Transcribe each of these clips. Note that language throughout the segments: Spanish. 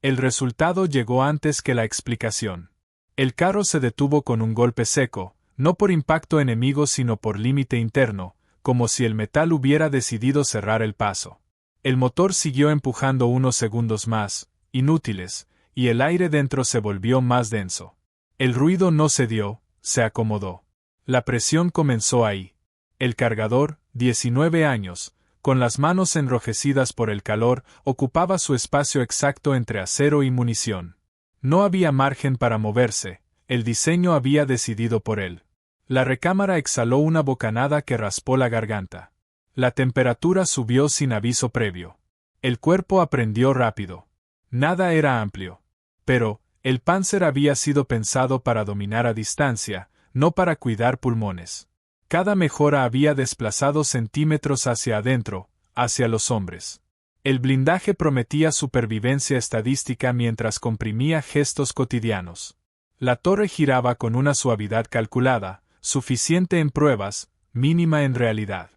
El resultado llegó antes que la explicación. El carro se detuvo con un golpe seco, no por impacto enemigo sino por límite interno, como si el metal hubiera decidido cerrar el paso. El motor siguió empujando unos segundos más, inútiles, y el aire dentro se volvió más denso. El ruido no cedió, se acomodó. La presión comenzó ahí. El cargador, 19 años, con las manos enrojecidas por el calor, ocupaba su espacio exacto entre acero y munición. No había margen para moverse, el diseño había decidido por él. La recámara exhaló una bocanada que raspó la garganta. La temperatura subió sin aviso previo. El cuerpo aprendió rápido. Nada era amplio. Pero, el Panzer había sido pensado para dominar a distancia, no para cuidar pulmones. Cada mejora había desplazado centímetros hacia adentro, hacia los hombres. El blindaje prometía supervivencia estadística mientras comprimía gestos cotidianos. La torre giraba con una suavidad calculada, suficiente en pruebas, mínima en realidad.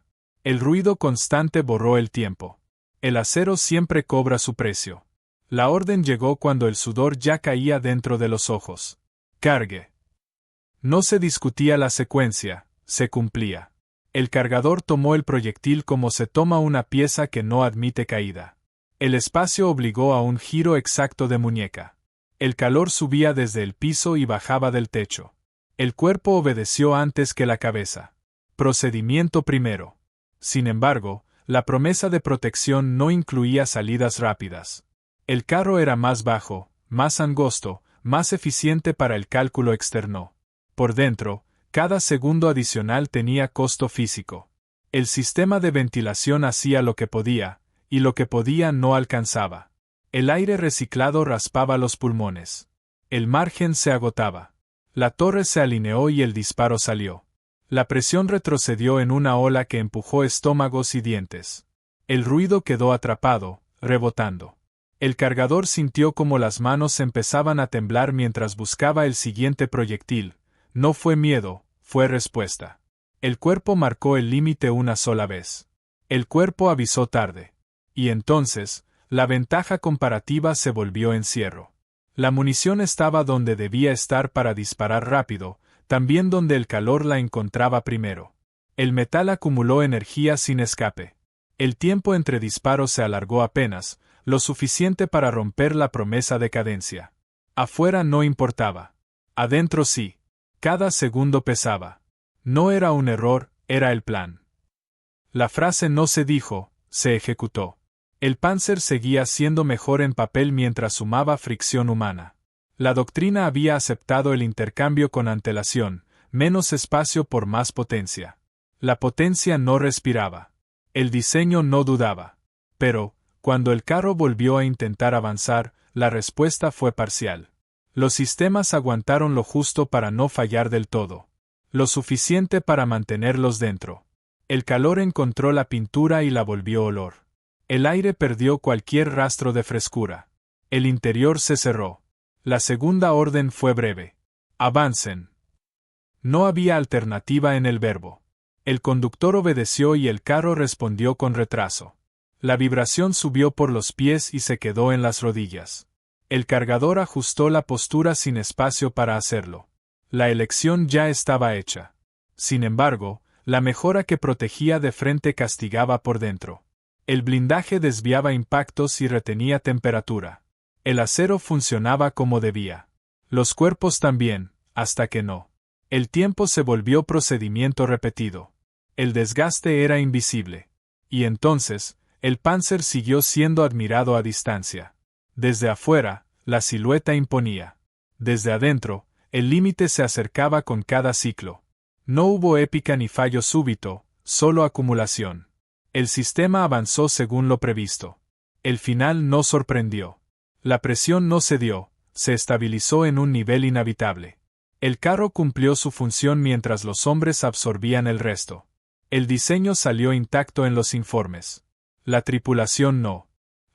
El ruido constante borró el tiempo. El acero siempre cobra su precio. La orden llegó cuando el sudor ya caía dentro de los ojos. Cargue. No se discutía la secuencia, se cumplía. El cargador tomó el proyectil como se toma una pieza que no admite caída. El espacio obligó a un giro exacto de muñeca. El calor subía desde el piso y bajaba del techo. El cuerpo obedeció antes que la cabeza. Procedimiento primero. Sin embargo, la promesa de protección no incluía salidas rápidas. El carro era más bajo, más angosto, más eficiente para el cálculo externo. Por dentro, cada segundo adicional tenía costo físico. El sistema de ventilación hacía lo que podía, y lo que podía no alcanzaba. El aire reciclado raspaba los pulmones. El margen se agotaba. La torre se alineó y el disparo salió. La presión retrocedió en una ola que empujó estómagos y dientes. El ruido quedó atrapado, rebotando. El cargador sintió como las manos empezaban a temblar mientras buscaba el siguiente proyectil. No fue miedo, fue respuesta. El cuerpo marcó el límite una sola vez. El cuerpo avisó tarde. Y entonces, la ventaja comparativa se volvió encierro. La munición estaba donde debía estar para disparar rápido, también donde el calor la encontraba primero. El metal acumuló energía sin escape. El tiempo entre disparos se alargó apenas, lo suficiente para romper la promesa de cadencia. Afuera no importaba. Adentro sí. Cada segundo pesaba. No era un error, era el plan. La frase no se dijo, se ejecutó. El Panzer seguía siendo mejor en papel mientras sumaba fricción humana. La doctrina había aceptado el intercambio con antelación, menos espacio por más potencia. La potencia no respiraba. El diseño no dudaba. Pero, cuando el carro volvió a intentar avanzar, la respuesta fue parcial. Los sistemas aguantaron lo justo para no fallar del todo. Lo suficiente para mantenerlos dentro. El calor encontró la pintura y la volvió olor. El aire perdió cualquier rastro de frescura. El interior se cerró. La segunda orden fue breve. Avancen. No había alternativa en el verbo. El conductor obedeció y el carro respondió con retraso. La vibración subió por los pies y se quedó en las rodillas. El cargador ajustó la postura sin espacio para hacerlo. La elección ya estaba hecha. Sin embargo, la mejora que protegía de frente castigaba por dentro. El blindaje desviaba impactos y retenía temperatura. El acero funcionaba como debía. Los cuerpos también, hasta que no. El tiempo se volvió procedimiento repetido. El desgaste era invisible. Y entonces, el Panzer siguió siendo admirado a distancia. Desde afuera, la silueta imponía. Desde adentro, el límite se acercaba con cada ciclo. No hubo épica ni fallo súbito, solo acumulación. El sistema avanzó según lo previsto. El final no sorprendió. La presión no cedió, se estabilizó en un nivel inhabitable. El carro cumplió su función mientras los hombres absorbían el resto. El diseño salió intacto en los informes. La tripulación no.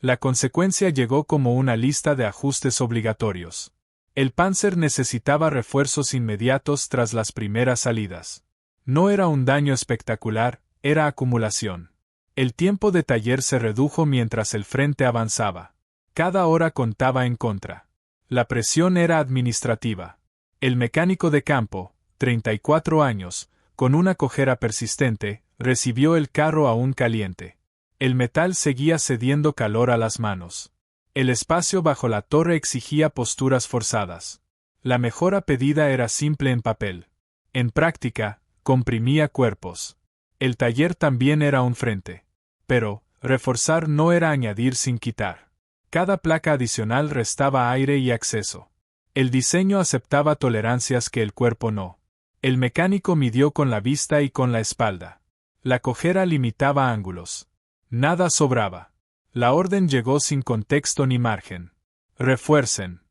La consecuencia llegó como una lista de ajustes obligatorios. El Panzer necesitaba refuerzos inmediatos tras las primeras salidas. No era un daño espectacular, era acumulación. El tiempo de taller se redujo mientras el frente avanzaba. Cada hora contaba en contra. La presión era administrativa. El mecánico de campo, 34 años, con una cojera persistente, recibió el carro aún caliente. El metal seguía cediendo calor a las manos. El espacio bajo la torre exigía posturas forzadas. La mejora pedida era simple en papel. En práctica, comprimía cuerpos. El taller también era un frente. Pero, reforzar no era añadir sin quitar. Cada placa adicional restaba aire y acceso. El diseño aceptaba tolerancias que el cuerpo no. El mecánico midió con la vista y con la espalda. La cojera limitaba ángulos. Nada sobraba. La orden llegó sin contexto ni margen. Refuercen.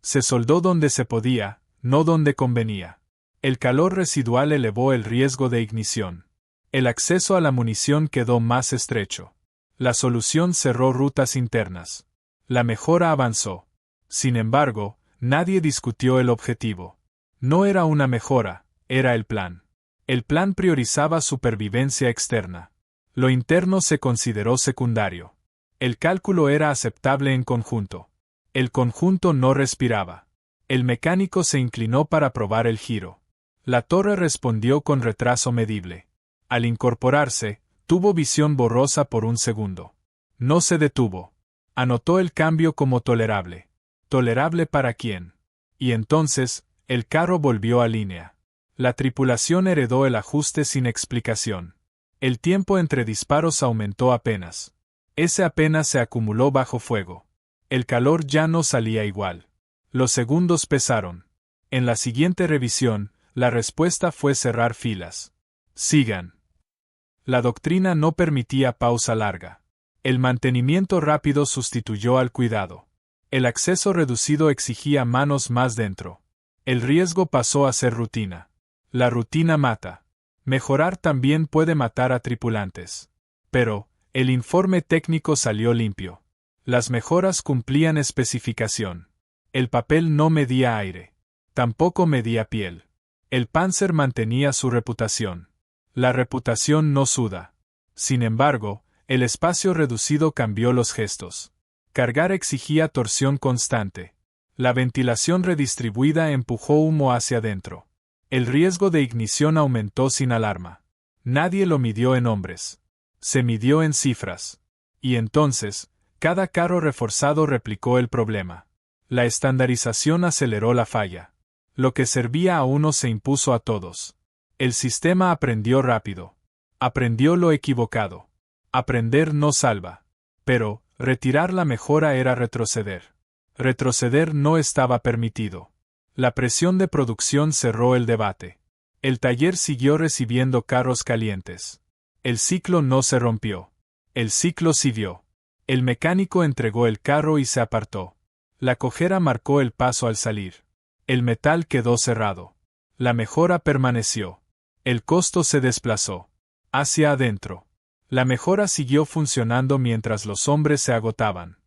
Se soldó donde se podía, no donde convenía. El calor residual elevó el riesgo de ignición. El acceso a la munición quedó más estrecho. La solución cerró rutas internas. La mejora avanzó. Sin embargo, nadie discutió el objetivo. No era una mejora, era el plan. El plan priorizaba supervivencia externa. Lo interno se consideró secundario. El cálculo era aceptable en conjunto. El conjunto no respiraba. El mecánico se inclinó para probar el giro. La torre respondió con retraso medible. Al incorporarse, tuvo visión borrosa por un segundo. No se detuvo. Anotó el cambio como tolerable. ¿Tolerable para quién? Y entonces, el carro volvió a línea. La tripulación heredó el ajuste sin explicación. El tiempo entre disparos aumentó apenas. Ese apenas se acumuló bajo fuego. El calor ya no salía igual. Los segundos pesaron. En la siguiente revisión, la respuesta fue cerrar filas. Sigan. La doctrina no permitía pausa larga. El mantenimiento rápido sustituyó al cuidado. El acceso reducido exigía manos más dentro. El riesgo pasó a ser rutina. La rutina mata. Mejorar también puede matar a tripulantes. Pero, el informe técnico salió limpio. Las mejoras cumplían especificación. El papel no medía aire. Tampoco medía piel. El Panzer mantenía su reputación. La reputación no suda. Sin embargo, el espacio reducido cambió los gestos. Cargar exigía torsión constante. La ventilación redistribuida empujó humo hacia adentro. El riesgo de ignición aumentó sin alarma. Nadie lo midió en hombres. Se midió en cifras. Y entonces, cada carro reforzado replicó el problema. La estandarización aceleró la falla. Lo que servía a uno se impuso a todos. El sistema aprendió rápido. Aprendió lo equivocado. Aprender no salva. Pero, retirar la mejora era retroceder. Retroceder no estaba permitido. La presión de producción cerró el debate. El taller siguió recibiendo carros calientes. El ciclo no se rompió. El ciclo siguió. El mecánico entregó el carro y se apartó. La cojera marcó el paso al salir. El metal quedó cerrado. La mejora permaneció. El costo se desplazó. Hacia adentro. La mejora siguió funcionando mientras los hombres se agotaban.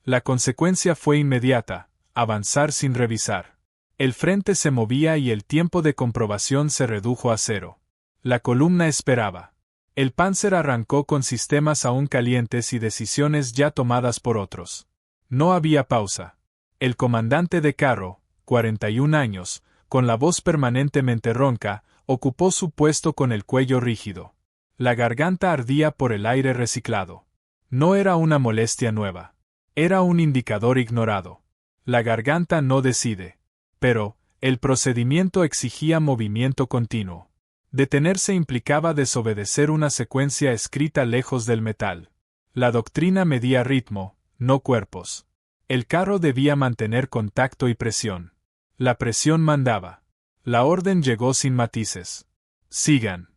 La consecuencia fue inmediata: avanzar sin revisar. El frente se movía y el tiempo de comprobación se redujo a cero. La columna esperaba. El Panzer arrancó con sistemas aún calientes y decisiones ya tomadas por otros. No había pausa. El comandante de carro, 41 años, con la voz permanentemente ronca, ocupó su puesto con el cuello rígido. La garganta ardía por el aire reciclado. No era una molestia nueva. Era un indicador ignorado. La garganta no decide. Pero, el procedimiento exigía movimiento continuo. Detenerse implicaba desobedecer una secuencia escrita lejos del metal. La doctrina medía ritmo, no cuerpos. El carro debía mantener contacto y presión. La presión mandaba. La orden llegó sin matices. Sigan.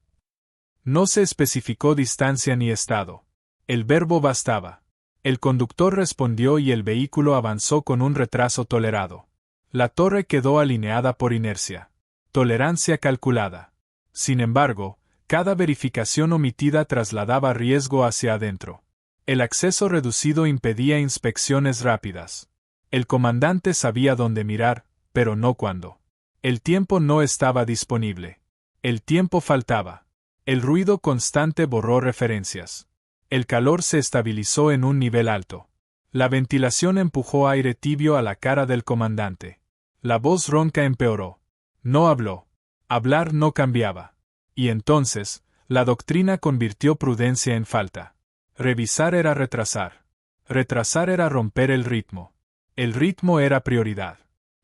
No se especificó distancia ni estado. El verbo bastaba. El conductor respondió y el vehículo avanzó con un retraso tolerado. La torre quedó alineada por inercia. Tolerancia calculada. Sin embargo, cada verificación omitida trasladaba riesgo hacia adentro. El acceso reducido impedía inspecciones rápidas. El comandante sabía dónde mirar, pero no cuándo. El tiempo no estaba disponible. El tiempo faltaba. El ruido constante borró referencias. El calor se estabilizó en un nivel alto. La ventilación empujó aire tibio a la cara del comandante. La voz ronca empeoró. No habló. Hablar no cambiaba. Y entonces, la doctrina convirtió prudencia en falta. Revisar era retrasar. Retrasar era romper el ritmo. El ritmo era prioridad.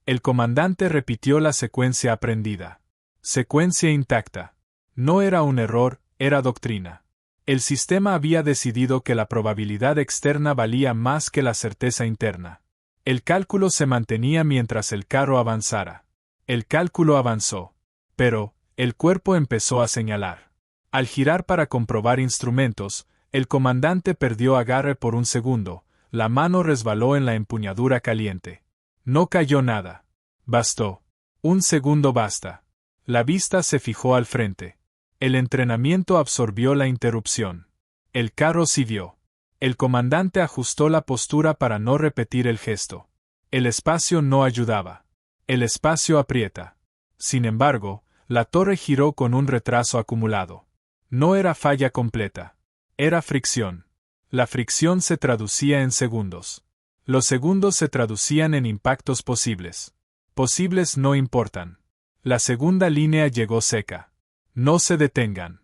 El comandante repitió la secuencia aprendida. Secuencia intacta. No era un error, era doctrina. El sistema había decidido que la probabilidad externa valía más que la certeza interna. El cálculo se mantenía mientras el carro avanzara. El cálculo avanzó. Pero, el cuerpo empezó a señalar. Al girar para comprobar instrumentos, el comandante perdió agarre por un segundo, la mano resbaló en la empuñadura caliente. No cayó nada. Bastó. Un segundo basta. La vista se fijó al frente. El entrenamiento absorbió la interrupción. El carro siguió. El comandante ajustó la postura para no repetir el gesto. El espacio no ayudaba. El espacio aprieta. Sin embargo, la torre giró con un retraso acumulado. No era falla completa. Era fricción. La fricción se traducía en segundos. Los segundos se traducían en impactos posibles. Posibles no importan. La segunda línea llegó seca. No se detengan.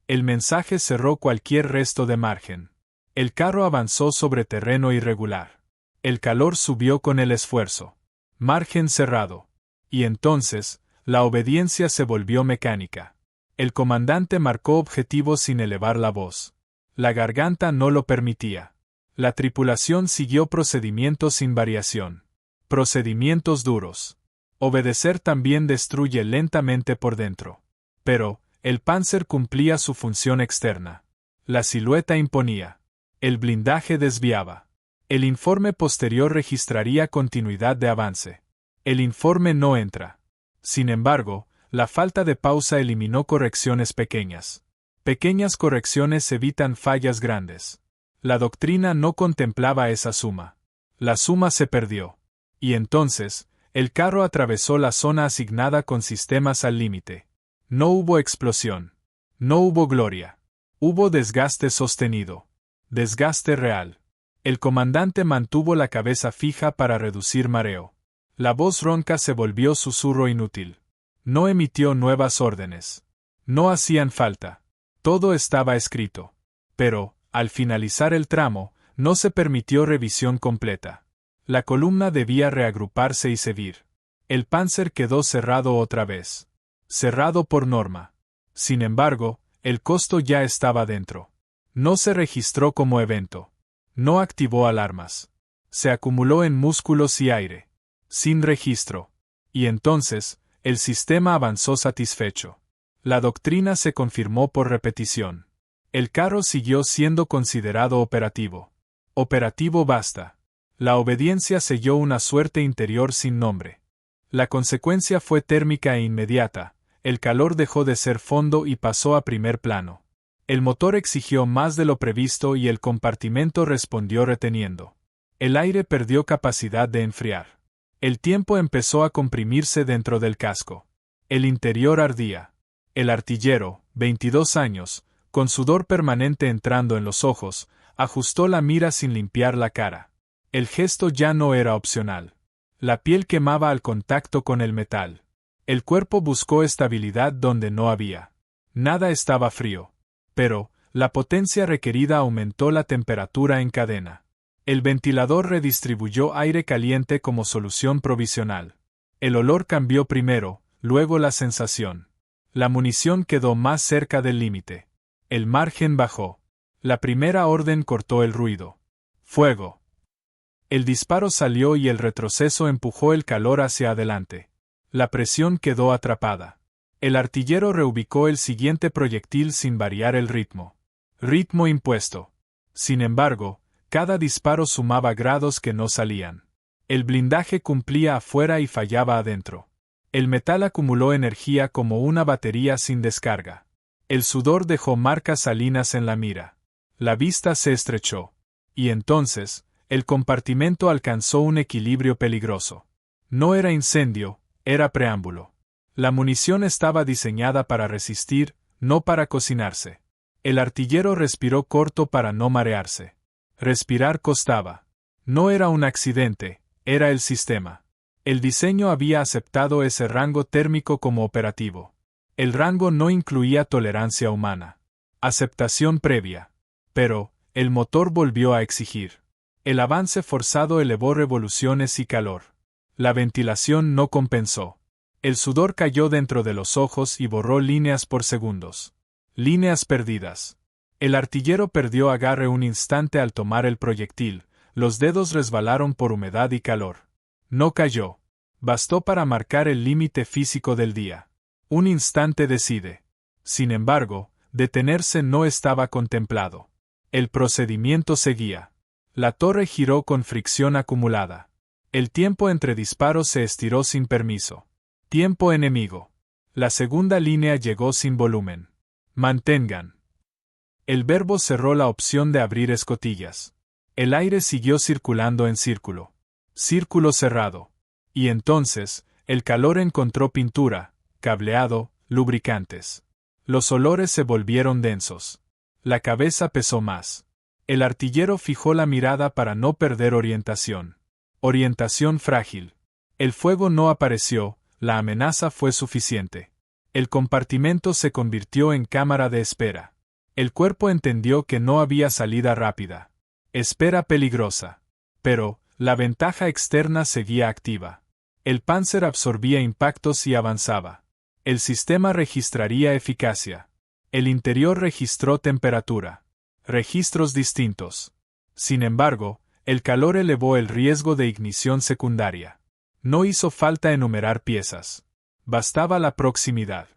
El mensaje cerró cualquier resto de margen. El carro avanzó sobre terreno irregular. El calor subió con el esfuerzo. Margen cerrado. Y entonces, la obediencia se volvió mecánica. El comandante marcó objetivos sin elevar la voz. La garganta no lo permitía. La tripulación siguió procedimientos sin variación. Procedimientos duros. Obedecer también destruye lentamente por dentro. Pero, el Panzer cumplía su función externa. La silueta imponía. El blindaje desviaba. El informe posterior registraría continuidad de avance. El informe no entra. Sin embargo, la falta de pausa eliminó correcciones pequeñas. Pequeñas correcciones evitan fallas grandes. La doctrina no contemplaba esa suma. La suma se perdió. Y entonces, el carro atravesó la zona asignada con sistemas al límite. No hubo explosión. No hubo gloria. Hubo desgaste sostenido. Desgaste real. El comandante mantuvo la cabeza fija para reducir mareo. La voz ronca se volvió susurro inútil. No emitió nuevas órdenes. No hacían falta. Todo estaba escrito. Pero, al finalizar el tramo, no se permitió revisión completa. La columna debía reagruparse y seguir. El Panzer quedó cerrado otra vez. Cerrado por norma. Sin embargo, el costo ya estaba dentro. No se registró como evento. No activó alarmas. Se acumuló en músculos y aire. Sin registro. Y entonces, el sistema avanzó satisfecho. La doctrina se confirmó por repetición. El carro siguió siendo considerado operativo. Operativo basta. La obediencia selló una suerte interior sin nombre. La consecuencia fue térmica e inmediata. El calor dejó de ser fondo y pasó a primer plano. El motor exigió más de lo previsto y el compartimento respondió reteniendo. El aire perdió capacidad de enfriar. El tiempo empezó a comprimirse dentro del casco. El interior ardía. El artillero, 22 años, con sudor permanente entrando en los ojos, ajustó la mira sin limpiar la cara. El gesto ya no era opcional. La piel quemaba al contacto con el metal. El cuerpo buscó estabilidad donde no había. Nada estaba frío. Pero, la potencia requerida aumentó la temperatura en cadena. El ventilador redistribuyó aire caliente como solución provisional. El olor cambió primero, luego la sensación. La munición quedó más cerca del límite. El margen bajó. La primera orden cortó el ruido. ¡Fuego! El disparo salió y el retroceso empujó el calor hacia adelante. La presión quedó atrapada. El artillero reubicó el siguiente proyectil sin variar el ritmo. Ritmo impuesto. Sin embargo, cada disparo sumaba grados que no salían. El blindaje cumplía afuera y fallaba adentro. El metal acumuló energía como una batería sin descarga. El sudor dejó marcas salinas en la mira. La vista se estrechó. Y entonces, el compartimento alcanzó un equilibrio peligroso. No era incendio, era preámbulo. La munición estaba diseñada para resistir, no para cocinarse. El artillero respiró corto para no marearse. Respirar costaba. No era un accidente, era el sistema. El diseño había aceptado ese rango térmico como operativo. El rango no incluía tolerancia humana. Aceptación previa. Pero, el motor volvió a exigir. El avance forzado elevó revoluciones y calor. La ventilación no compensó. El sudor cayó dentro de los ojos y borró líneas por segundos. Líneas perdidas. El artillero perdió agarre un instante al tomar el proyectil, los dedos resbalaron por humedad y calor. No cayó. Bastó para marcar el límite físico del día. Un instante decide. Sin embargo, detenerse no estaba contemplado. El procedimiento seguía. La torre giró con fricción acumulada. El tiempo entre disparos se estiró sin permiso. Tiempo enemigo. La segunda línea llegó sin volumen. Mantengan. El verbo cerró la opción de abrir escotillas. El aire siguió circulando en círculo. Círculo cerrado. Y entonces, el calor encontró pintura, cableado, lubricantes. Los olores se volvieron densos. La cabeza pesó más. El artillero fijó la mirada para no perder orientación. Orientación frágil. El fuego no apareció, la amenaza fue suficiente. El compartimento se convirtió en cámara de espera. El cuerpo entendió que no había salida rápida. Espera peligrosa. Pero, la ventaja externa seguía activa. El Panzer absorbía impactos y avanzaba. El sistema registraría eficacia. El interior registró temperatura. Registros distintos. Sin embargo, el calor elevó el riesgo de ignición secundaria. No hizo falta enumerar piezas. Bastaba la proximidad.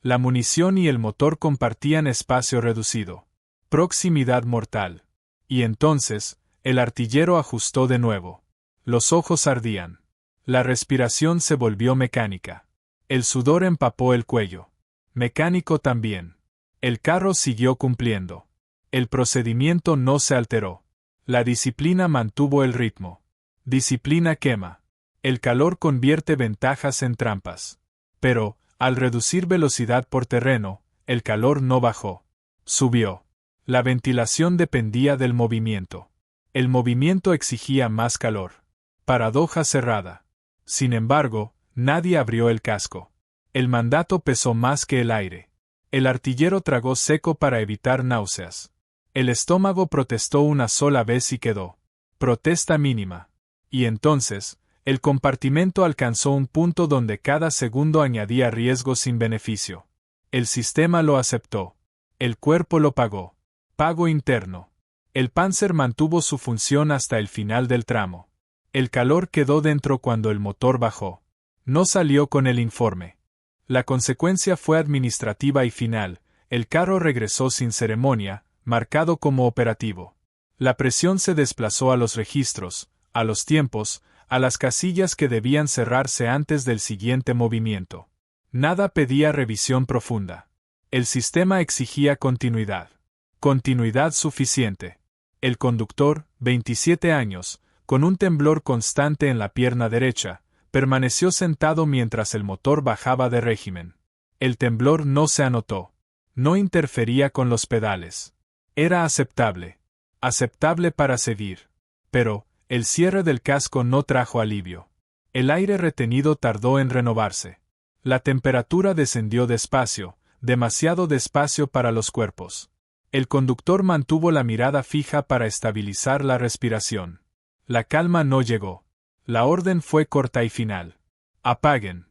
La munición y el motor compartían espacio reducido. Proximidad mortal. Y entonces, el artillero ajustó de nuevo. Los ojos ardían. La respiración se volvió mecánica. El sudor empapó el cuello. Mecánico también. El carro siguió cumpliendo. El procedimiento no se alteró. La disciplina mantuvo el ritmo. Disciplina quema. El calor convierte ventajas en trampas. Pero, al reducir velocidad por terreno, el calor no bajó. Subió. La ventilación dependía del movimiento. El movimiento exigía más calor. Paradoja cerrada. Sin embargo, nadie abrió el casco. El mandato pesó más que el aire. El artillero tragó seco para evitar náuseas. El estómago protestó una sola vez y quedó. Protesta mínima. Y entonces, el compartimento alcanzó un punto donde cada segundo añadía riesgo sin beneficio. El sistema lo aceptó. El cuerpo lo pagó. Pago interno. El Panzer mantuvo su función hasta el final del tramo. El calor quedó dentro cuando el motor bajó. No salió con el informe. La consecuencia fue administrativa y final. El carro regresó sin ceremonia, marcado como operativo. La presión se desplazó a los registros, a los tiempos, a las casillas que debían cerrarse antes del siguiente movimiento. Nada pedía revisión profunda. El sistema exigía continuidad. Continuidad suficiente. El conductor, 27 años, con un temblor constante en la pierna derecha, permaneció sentado mientras el motor bajaba de régimen. El temblor no se anotó. No interfería con los pedales. Era aceptable. Aceptable para seguir. Pero, el cierre del casco no trajo alivio. El aire retenido tardó en renovarse. La temperatura descendió despacio, demasiado despacio para los cuerpos. El conductor mantuvo la mirada fija para estabilizar la respiración. La calma no llegó. La orden fue corta y final. Apaguen.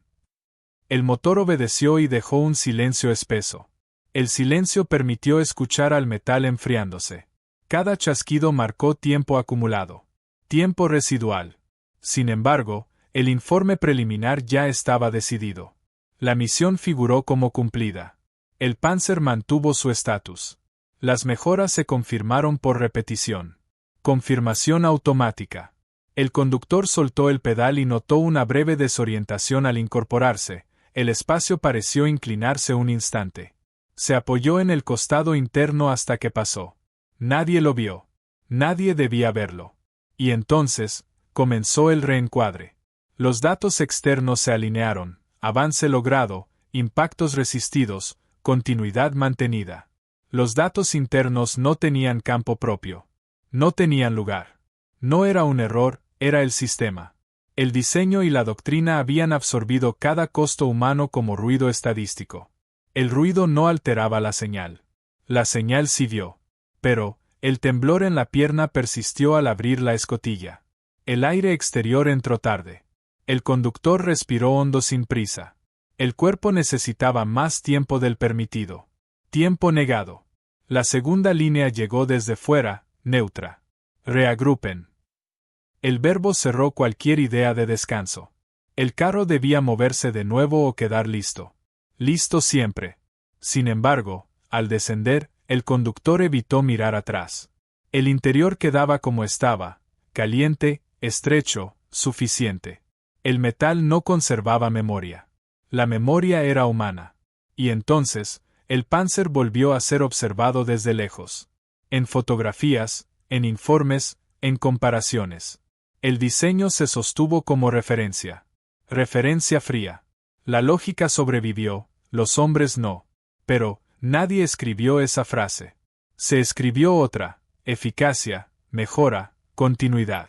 El motor obedeció y dejó un silencio espeso. El silencio permitió escuchar al metal enfriándose. Cada chasquido marcó tiempo acumulado. Tiempo residual. Sin embargo, el informe preliminar ya estaba decidido. La misión figuró como cumplida. El Panzer mantuvo su estatus. Las mejoras se confirmaron por repetición. Confirmación automática. El conductor soltó el pedal y notó una breve desorientación al incorporarse. El espacio pareció inclinarse un instante. Se apoyó en el costado interno hasta que pasó. Nadie lo vio. Nadie debía verlo. Y entonces, comenzó el reencuadre. Los datos externos se alinearon, avance logrado, impactos resistidos, continuidad mantenida. Los datos internos no tenían campo propio. No tenían lugar. No era un error, era el sistema. El diseño y la doctrina habían absorbido cada costo humano como ruido estadístico. El ruido no alteraba la señal. La señal siguió. Pero, el temblor en la pierna persistió al abrir la escotilla. El aire exterior entró tarde. El conductor respiró hondo sin prisa. El cuerpo necesitaba más tiempo del permitido. Tiempo negado. La segunda línea llegó desde fuera, neutra. Reagrupen. El verbo cerró cualquier idea de descanso. El carro debía moverse de nuevo o quedar listo. Listo siempre. Sin embargo, al descender, el conductor evitó mirar atrás. El interior quedaba como estaba, caliente, estrecho, suficiente. El metal no conservaba memoria. La memoria era humana. Y entonces, el Panzer volvió a ser observado desde lejos. En fotografías, en informes, en comparaciones. El diseño se sostuvo como referencia. Referencia fría. La lógica sobrevivió, los hombres no. Pero, nadie escribió esa frase. Se escribió otra: eficacia, mejora, continuidad.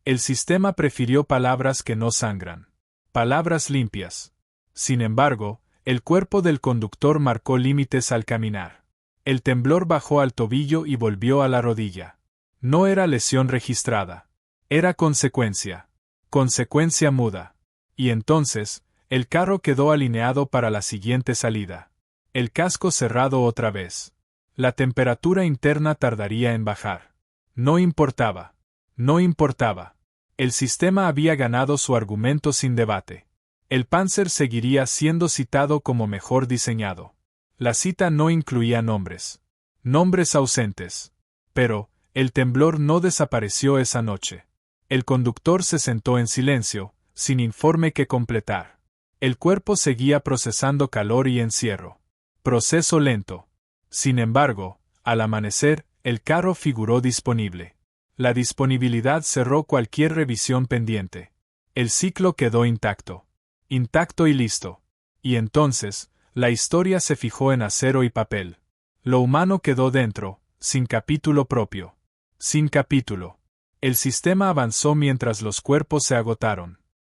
El sistema prefirió palabras que no sangran. Palabras limpias. Sin embargo, el cuerpo del conductor marcó límites al caminar. El temblor bajó al tobillo y volvió a la rodilla. No era lesión registrada. Era consecuencia. Consecuencia muda. Y entonces, el carro quedó alineado para la siguiente salida. El casco cerrado otra vez. La temperatura interna tardaría en bajar. No importaba. No importaba. El sistema había ganado su argumento sin debate. El Panzer seguiría siendo citado como mejor diseñado. La cita no incluía nombres. Nombres ausentes. Pero, el temblor no desapareció esa noche. El conductor se sentó en silencio, sin informe que completar. El cuerpo seguía procesando calor y encierro. Proceso lento. Sin embargo, al amanecer, el carro figuró disponible. La disponibilidad cerró cualquier revisión pendiente. El ciclo quedó intacto. Intacto y listo. Y entonces, la historia se fijó en acero y papel. Lo humano quedó dentro, sin capítulo propio. Sin capítulo. El sistema avanzó mientras los cuerpos se agotaron.